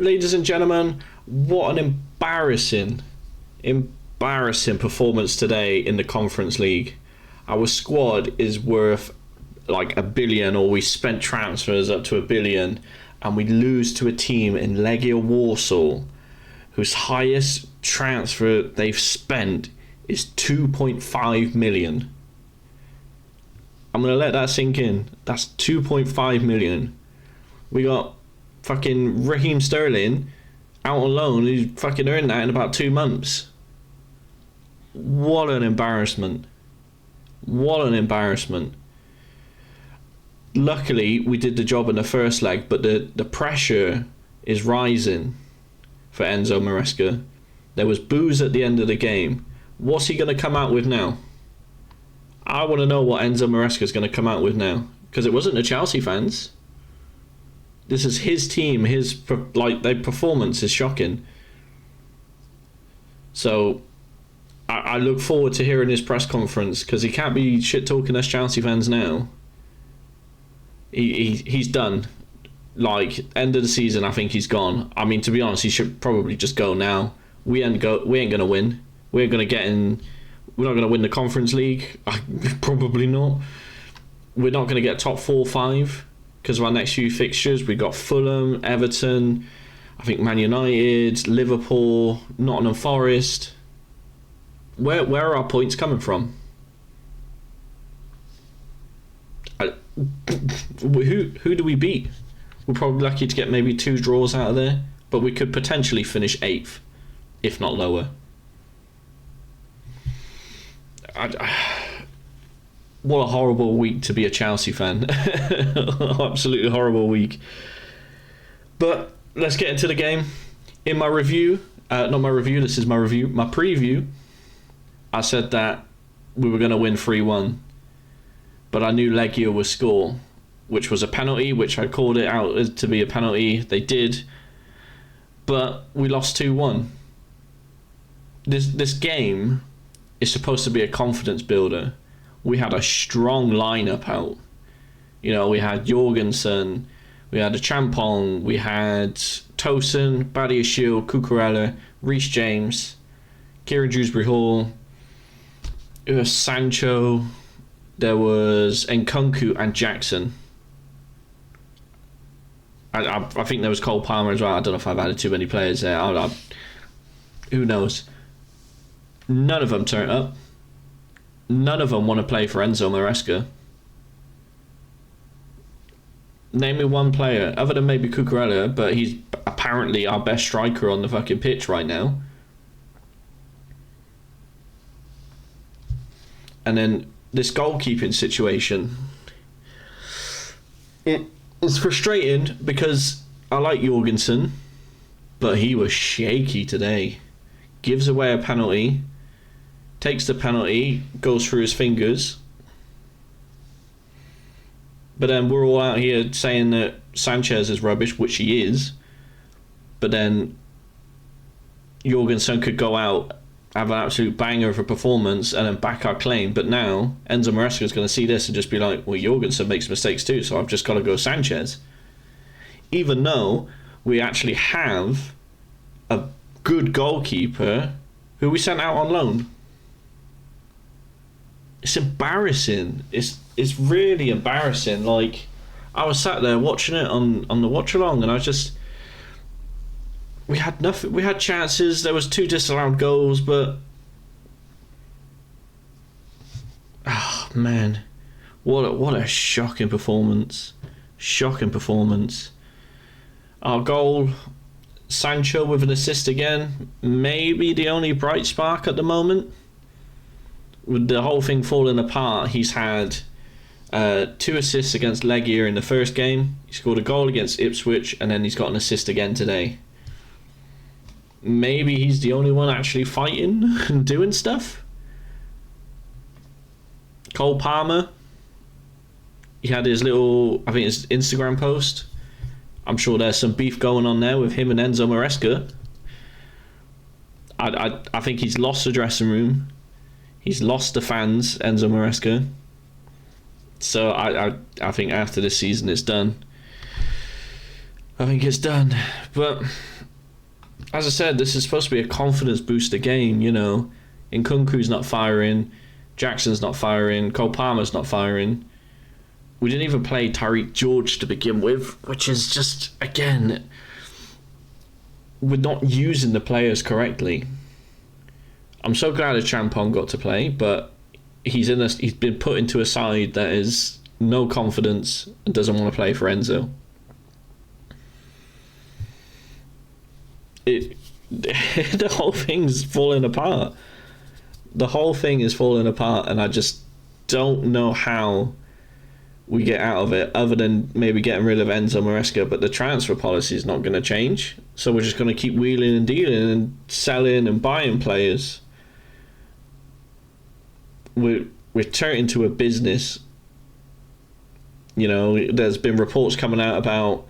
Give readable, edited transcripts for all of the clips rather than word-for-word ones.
ladies and gentlemen, what an embarrassing performance today in the Conference League. Our squad is worth like $1 billion, or we spent transfers up to $1 billion, and we lose to a team in Legia Warsaw whose highest transfer they've spent is 2.5 million. I'm going to let that sink in. That's 2.5 million. We got fucking Raheem Sterling out on loan, who fucking earned that in about 2 months. What an embarrassment. What an embarrassment. Luckily, we did the job in the first leg, but the pressure is rising for Enzo Maresca. There was boos at the end of the game. What's he going to come out with now? I want to know what Enzo Maresca is going to come out with now, because it wasn't the Chelsea fans. This is his team. Their performance is shocking. So I look forward to hearing his press conference, because he can't be shit talking us Chelsea fans now. He's done. Like, end of the season, I think he's gone. I mean, to be honest, he should probably just go now. We ain't gonna win. We're gonna get in. We're not gonna win the Conference League. Probably not. We're not gonna get top 4 or 5 because of our next few fixtures. We got Fulham, Everton, I think Man United, Liverpool, Nottingham Forest. Where are our points coming from? Who do we beat? We're probably lucky to get maybe 2 draws out of there, but we could potentially finish 8th, if not lower. What a horrible week to be a Chelsea fan. Absolutely horrible week. But let's get into the game. In my review, not my review, this is my review, my preview, I said that we were going to win 3-1, but I knew Legia would score, which was a penalty, which I called it out to be a penalty. They did, but we lost 2-1. This game is supposed to be a confidence builder. We had a strong lineup out. You know, we had Jorgensen, we had a Champong, we had Tosin, Badiashile, Cucurella, Reece James, Kieran Dewsbury-Hall, there was Sancho, there was Nkunku and Jackson. I think there was Cole Palmer as well. I don't know if I've added too many players there. Who knows? None of them turned up. None of them want to play for Enzo Maresca. Name me one player, other than maybe Cucurella, but he's apparently our best striker on the fucking pitch right now. And then this goalkeeping situation. It's frustrating because I like Jorgensen, but he was shaky today. Gives away a penalty, takes the penalty, goes through his fingers. But then we're all out here saying that Sanchez is rubbish, which he is. But then Jorgensen could go out, have an absolute banger of a performance, and then back our claim. But now Enzo Maresca is going to see this and just be like, well, Jorgensen makes mistakes too, so I've just got to go Sanchez. Even though we actually have a good goalkeeper who we sent out on loan. It's embarrassing. It's really embarrassing. Like, I was sat there watching it on the watch along, and I just, we had nothing. We had chances. There was 2 disallowed goals, but man, what a shocking performance. Shocking performance. Our goal, Sancho with an assist again, maybe the only bright spark at the moment. With the whole thing falling apart, he's had 2 assists against Legia in the first game. He scored a goal against Ipswich, and then he's got an assist again today. Maybe he's the only one actually fighting and doing stuff. Cole Palmer, he had his little, I think his Instagram post. I'm sure there's some beef going on there with him and Enzo Maresca. I think he's lost the dressing room. He's lost the fans, Enzo Maresca. So I think after this season it's done. I think it's done. But as I said, this is supposed to be a confidence booster game, you know. Nkunku's not firing, Jackson's not firing, Cole Palmer's not firing. We didn't even play Tyreek George to begin with, which is just, again, we're not using the players correctly. I'm so glad Champong got to play, but he's been put into a side that is no confidence and doesn't want to play for Enzo. The whole thing's falling apart. The whole thing is falling apart, and I just don't know how we get out of it, other than maybe getting rid of Enzo Maresca. But the transfer policy is not going to change, so we're just going to keep wheeling and dealing and selling and buying players. We're turning into a business. You know, there's been reports coming out about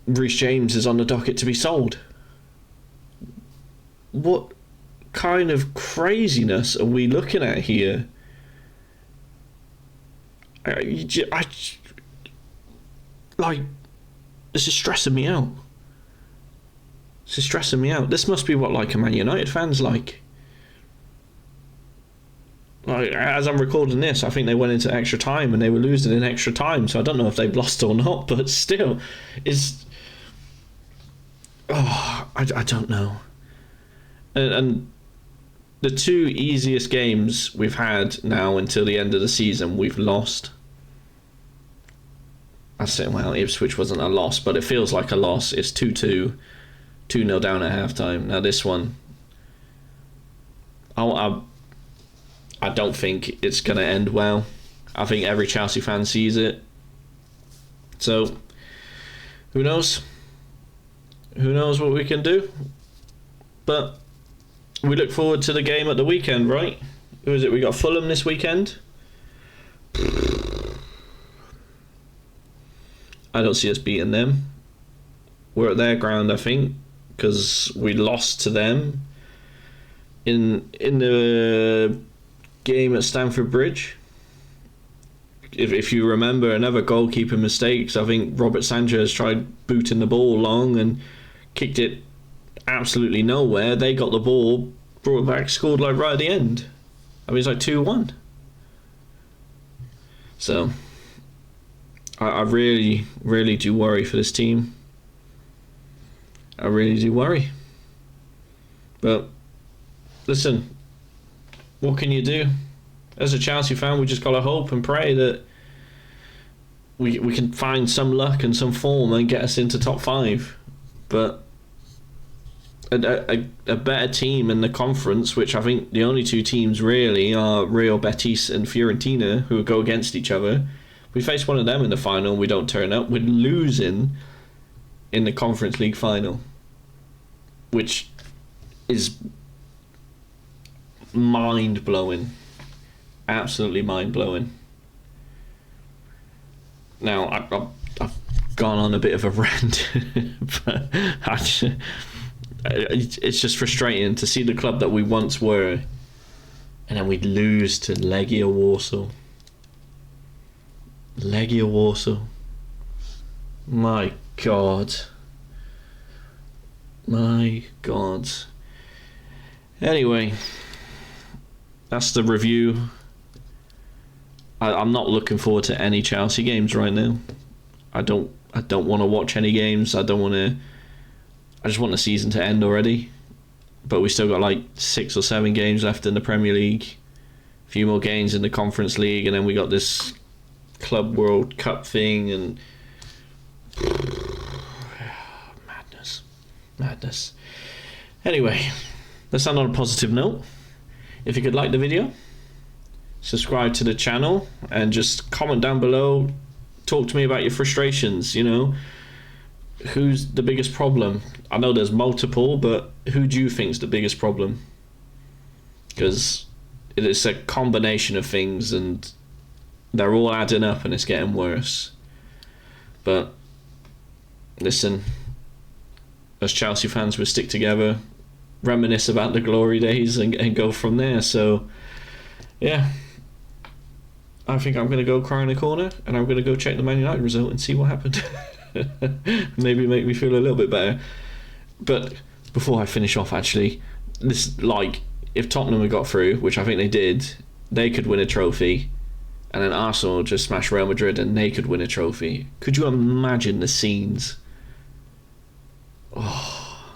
Reece James is on the docket to be sold. What kind of craziness are we looking at here? This is stressing me out. This must be what a Man United fan's like. As I'm recording this, I think they went into extra time and they were losing in extra time, so I don't know if they've lost or not, but still, I don't know. And the two easiest games we've had now until the end of the season, we've lost. I say, well, Ipswich wasn't a loss, but it feels like a loss. It's 2-2, 2-0 down at halftime. Now this one, I don't think it's going to end well. I think every Chelsea fan sees it. So, who knows? Who knows what we can do? But we look forward to the game at the weekend, right? Who is it? We got Fulham this weekend. I don't see us beating them. We're at their ground, I think, because we lost to them in the game at Stamford Bridge. If you remember, another goalkeeping mistakes. I think Robert Sanchez tried booting the ball long and kicked it absolutely nowhere. They got the ball, brought it back, scored right at the end. I mean, it's 2-1. So I really, really do worry for this team. I really do worry. But listen, what can you do? As a Chelsea fan, we just got to hope and pray that we can find some luck and some form and get us into top 5. But a better team in the conference, which I think the only two teams really are Real Betis and Fiorentina, who go against each other. We face one of them in the final, we don't turn up. We're losing in the Conference League final, which is mind-blowing. Absolutely mind-blowing. Now, I've gone on a bit of a rant, but it's just frustrating to see the club that we once were, and then we'd lose to Legia Warsaw. Legia Warsaw. My God. My God. Anyway, that's the review. I'm not looking forward to any Chelsea games right now. I don't want to watch any games. I just want the season to end already. But we still got 6 or 7 games left in the Premier League. A few more games in the Conference League, and then we got this Club World Cup thing, and madness. Anyway, let's end on a positive note. If you could like the video, subscribe to the channel, and just comment down below. Talk to me about your frustrations. Who's the biggest problem? I know there's multiple, but who do you think is the biggest problem? Because it's a combination of things, and they're all adding up, and it's getting worse. But listen, as Chelsea fans, we stick together, reminisce about the glory days, and go from there. So yeah, I think I'm going to go cry in a corner, and I'm going to go check the Man United result and see what happened. Maybe make me feel a little bit better. But before I finish off, actually, this, like, if Tottenham had got through, which I think they did, they could win a trophy, and then Arsenal just smash Real Madrid and they could win a trophy. Could you imagine the scenes? Oh,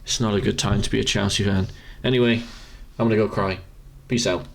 it's not a good time to be a Chelsea fan. Anyway, I'm gonna go cry. Peace out.